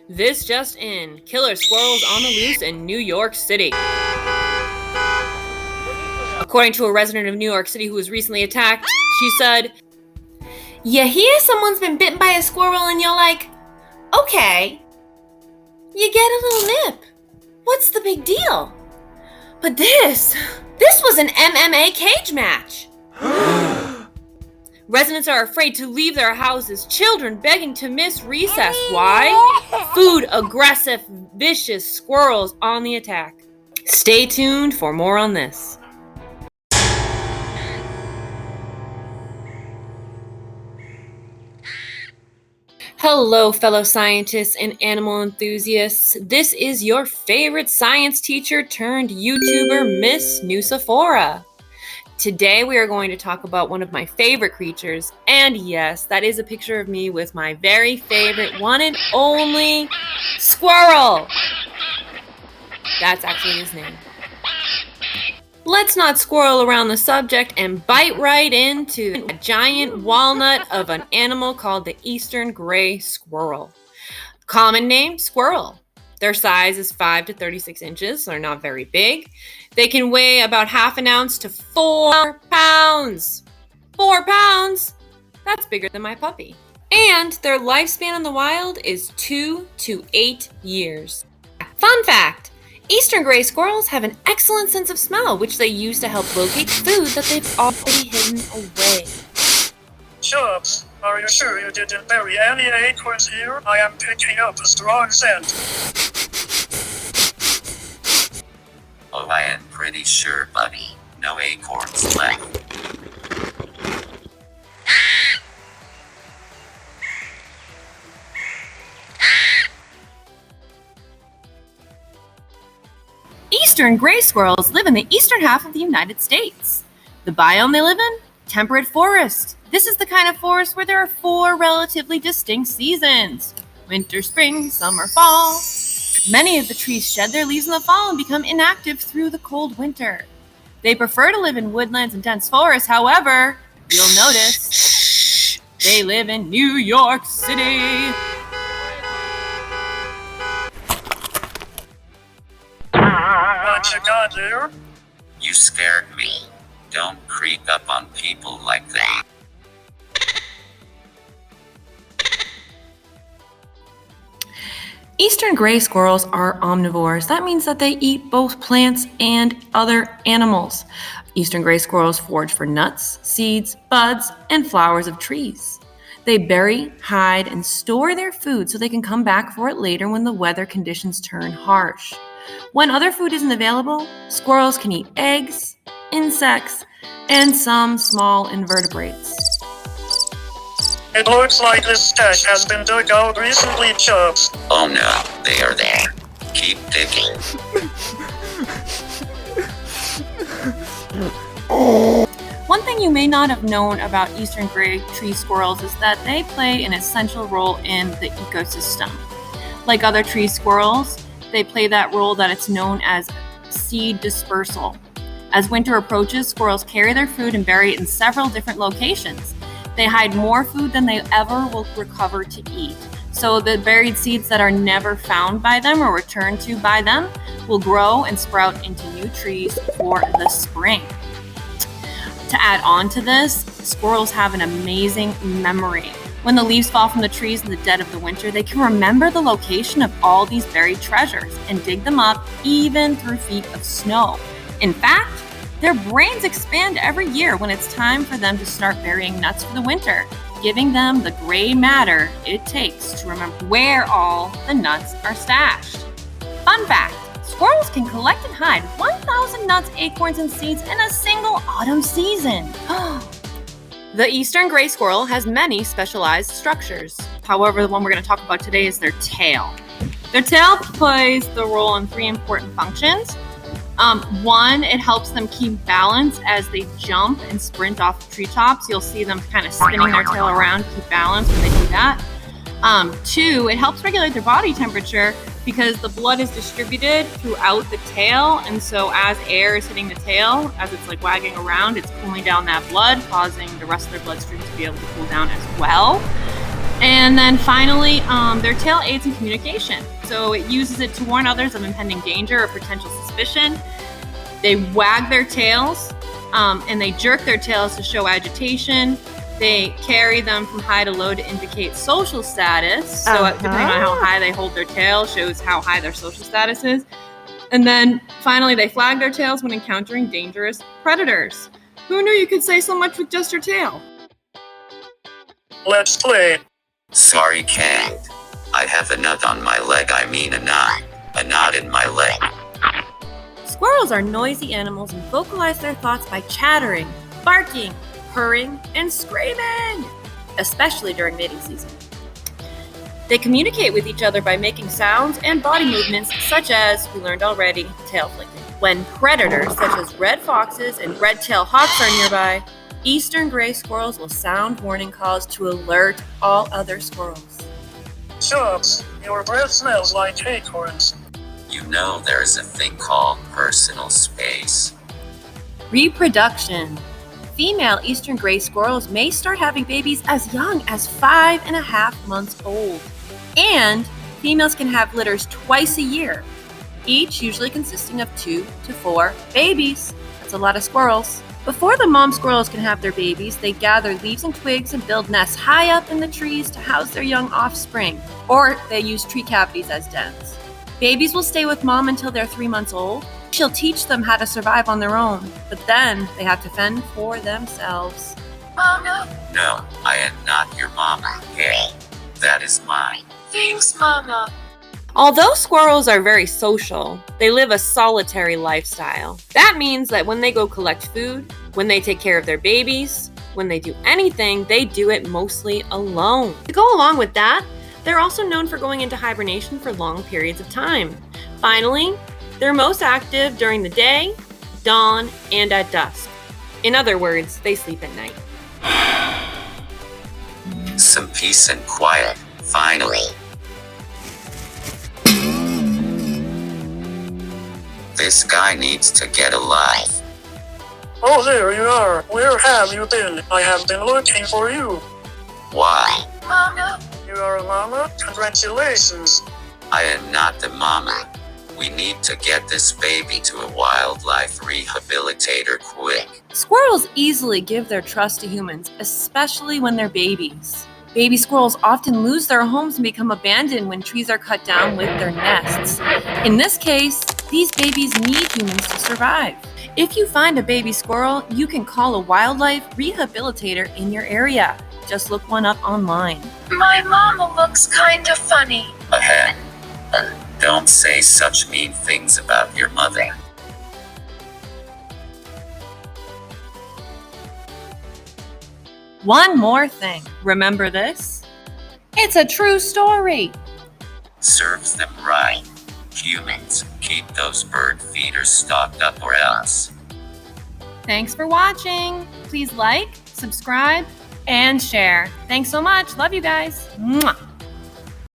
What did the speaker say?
This just in. Killer squirrels on the loose in New York City. According to a resident of New York City who was recently attacked, she said, "You hear someone's been bitten by a squirrel and you're like, okay, you get a little nip. What's the big deal? But this was an MMA cage match." Residents are afraid to leave their houses, children begging to miss recess. Why? Food, aggressive, vicious squirrels on the attack. Stay tuned for more on this. Hello, fellow scientists and animal enthusiasts. This is your favorite science teacher turned YouTuber, Miss Nucephora. Today we are going to talk about one of my favorite creatures, and yes, that is a picture of me with my very favorite one and only squirrel. That's actually his name. Let's not squirrel around the subject and bite right into a giant walnut of an animal called the eastern gray squirrel. Common name, squirrel. Their size is 5 to 36 inches, so they're not very big. They can weigh about half an ounce to 4 pounds. 4 pounds? That's bigger than my puppy. And their lifespan in the wild is 2 to 8 years. Fun fact! Eastern gray squirrels have an excellent sense of smell, which they use to help locate food that they've already hidden away. Chubs, are you sure you didn't bury any acorns here? I am picking up a strong scent. Oh, I am pretty sure, buddy. No acorns left. Eastern gray squirrels live in the eastern half of the United States. The biome they live in? Temperate forest. This is the kind of forest where there are 4 relatively distinct seasons: winter, spring, summer, fall. Many of the trees shed their leaves in the fall and become inactive through the cold winter. They prefer to live in woodlands and dense forests. However, you'll notice they live in New York City. What you got there? You scared me. Don't creep up on people like that. Eastern gray squirrels are omnivores. That means that they eat both plants and other animals. Eastern gray squirrels forage for nuts, seeds, buds, and flowers of trees. They bury, hide, and store their food so they can come back for it later when the weather conditions turn harsh. When other food isn't available, squirrels can eat eggs, insects, and some small invertebrates. It looks like this stash has been dug out recently, Chubs. Oh no, they are there. Keep digging. One thing you may not have known about eastern gray tree squirrels is that they play an essential role in the ecosystem. Like other tree squirrels, they play that role that it's known as seed dispersal. As winter approaches, squirrels carry their food and bury it in several different locations. They hide more food than they ever will recover to eat. So the buried seeds that are never found by them or returned to by them will grow and sprout into new trees for the spring. To add on to this, squirrels have an amazing memory. When the leaves fall from the trees in the dead of the winter, they can remember the location of all these buried treasures and dig them up even through feet of snow. In fact, their brains expand every year when it's time for them to start burying nuts for the winter, giving them the gray matter it takes to remember where all the nuts are stashed. Fun fact, squirrels can collect and hide 1,000 nuts, acorns, and seeds in a single autumn season. The eastern gray squirrel has many specialized structures. However, the one we're going to talk about today is their tail. Their tail plays the role in 3 important functions. One, it helps them keep balance as they jump and sprint off treetops. You'll see them kind of spinning their tail around to keep balance when they do that. 2, it helps regulate their body temperature because the blood is distributed throughout the tail, and so as air is hitting the tail, as it's like wagging around, it's cooling down that blood, causing the rest of their bloodstream to be able to cool down as well. And then finally, their tail aids in communication. So it uses it to warn others of impending danger or potential suspicion. They wag their tails, and they jerk their tails to show agitation. They carry them from high to low to indicate social status. So depending on how high they hold their tail shows how high their social status is. And then finally, they flag their tails when encountering dangerous predators. Who knew you could say so much with just your tail? Let's play. Sorry, can't. I have a nut on my leg. I mean a knot. A knot in my leg. Squirrels are noisy animals and vocalize their thoughts by chattering, barking, purring, and screaming, especially during mating season. They communicate with each other by making sounds and body movements such as, we learned already, tail flicking. When predators such as red foxes and red-tailed hawks are nearby, eastern gray squirrels will sound warning calls to alert all other squirrels. Chubs, your breath smells like acorns. You know there's a thing called personal space. Reproduction. Female eastern gray squirrels may start having babies as young as 5.5 months old. And females can have litters twice a year, each usually consisting of 2 to 4 babies. That's a lot of squirrels. Before the mom squirrels can have their babies, they gather leaves and twigs and build nests high up in the trees to house their young offspring, or they use tree cavities as dens. Babies will stay with mom until they're 3 months old. She'll teach them how to survive on their own, but then they have to fend for themselves. Mama. No, I am not your mama. Hey, that is mine. Thanks, Mama. Although squirrels are very social, they live a solitary lifestyle. That means that when they go collect food, when they take care of their babies, when they do anything, they do it mostly alone. To go along with that, they're also known for going into hibernation for long periods of time. Finally, they're most active during the day, dawn, and at dusk. In other words, they sleep at night. Some peace and quiet, finally. This guy needs to get alive. Oh, there you are. Where have you been? I have been looking for you. Why? Mama. You are a mama? Congratulations. I am not the mama. We need to get this baby to a wildlife rehabilitator quick. Squirrels easily give their trust to humans, especially when they're babies. Baby squirrels often lose their homes and become abandoned when trees are cut down with their nests. In this case, these babies need humans to survive. If you find a baby squirrel, you can call a wildlife rehabilitator in your area. Just look one up online. My mama looks kinda funny. Ahead. Don't say such mean things about your mother. One more thing. Remember this? It's a true story. Serves them right. Humans, keep those bird feeders stocked up or else. Thanks for watching. Please like, subscribe, and share. Thanks so much. Love you guys. Mwah.